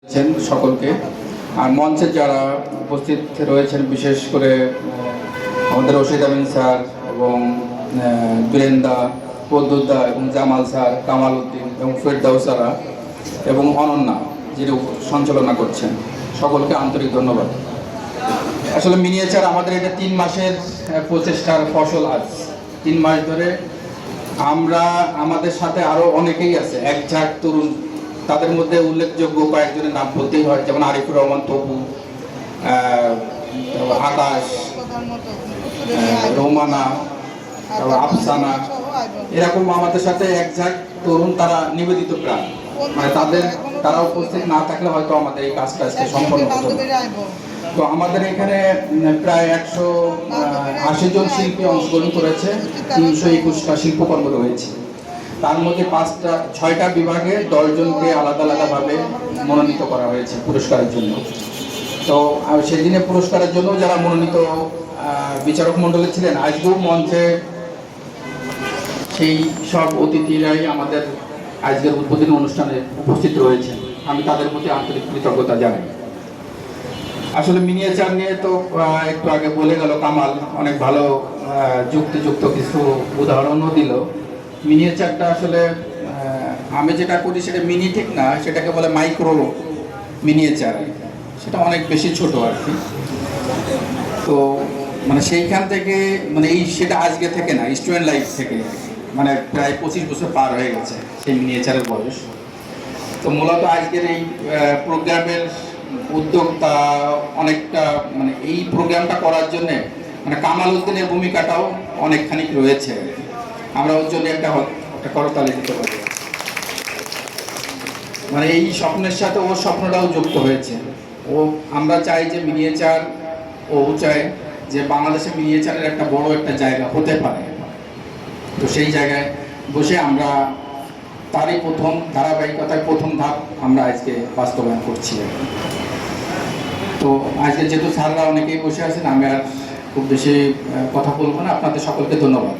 সকলকে আর মঞ্চে যারা উপস্থিত রয়েছেন, বিশেষ করে আমাদের রশিদ আমিন স্যার এবং বীরেন্দা, পদ্মুদ্দা এবং জামাল স্যার, কামাল উদ্দিন এবং ফেরদাউসারা এবং অনন্যা যিনি সঞ্চালনা করছেন, সকলকে আন্তরিক ধন্যবাদ। আসলে মিনিয়েচার আমাদের এটা 3 মাসের প্রচেষ্টার ফসল। আজ 3 মাস ধরে আমরা, আমাদের সাথে আরও অনেকেই আছে, এক ঝাঁক তরুণ, তাদের মধ্যে উল্লেখযোগ্য কয়েকজনের নাম বলতেই হয়, যেমন আরিফুর রহমান তপু, আকাশ, রোমানা, আফসানা, এরকম আমাদের সাথে এক ঝাঁক তরুণ, তারা নিবেদিত প্রাণ। মানে তারা উপস্থিত না থাকলে হয়তো আমাদের এই কাজটা সম্পন্ন হতো। তো আমাদের এখানে প্রায় 180 জন শিল্পী অংশগ্রহণ করেছে, 321টা শিল্পকর্ম রয়েছে। তার মধ্যে 6টা বিভাগে 10 জনকে আলাদা আলাদাভাবে মনোনীত করা হয়েছে পুরস্কারের জন্য। তো সেদিনে পুরস্কারের জন্য যারা মনোনীত বিচারক মণ্ডলী ছিলেন, আজকেও মঞ্চে সেই সব অতিথিরাই আমাদের আজকের উদ্বোধনী অনুষ্ঠানে উপস্থিত রয়েছেন। আমি তাদের প্রতি আন্তরিক কৃতজ্ঞতা জানাই। আসলে মিনিয়েচার নিয়ে তো একটু আগে বলে গেল কামাল, অনেক ভালো যুক্তিযুক্ত কিছু উদাহরণও দিল। মিনিয়েচারটা আসলে আমি যেটা করি সেটা মিনি ঠিক না, সেটাকে বলে মাইক্রো মিনিয়েচার, সেটা অনেক বেশি ছোট আর কি। তো মানে সেইখান থেকে মানে সেটা আজকে থেকে না, স্টুডেন্ট লাইফ থেকে, মানে প্রায় 25 বছর পার হয়ে গেছে সেই মিনিয়েচারের বয়স। তো মূলত আজকের এই প্রোগ্রামের উদ্যোক্তা অনেকটা, মানে এই প্রোগ্রামটা করার জন্যে মানে কামাল উদ্দিনের ভূমিকাটাও অনেকখানি রয়েছে। আমরা ওর জন্য একটা করতালি দিতে পারি। মানে এই স্বপ্নের সাথে ওর স্বপ্নটাও যুক্ত হয়েছে। আমরা চাই যে মিনিয়েচার, ও চায় যে বাংলাদেশে মিনিয়েচারের একটা বড় একটা জায়গা হতে পারে। তো সেই জায়গায় বসে আমরা তারই প্রথম ধারাবাহিকতায় প্রথম ধাপ আমরা আজকে বাস্তবায়ন করছি। তো আজকে যেহেতু স্যাররা অনেকেই বসে আছেন, আমি আর খুব বেশি কথা বলবো না। আপনাদের সকলকে ধন্যবাদ।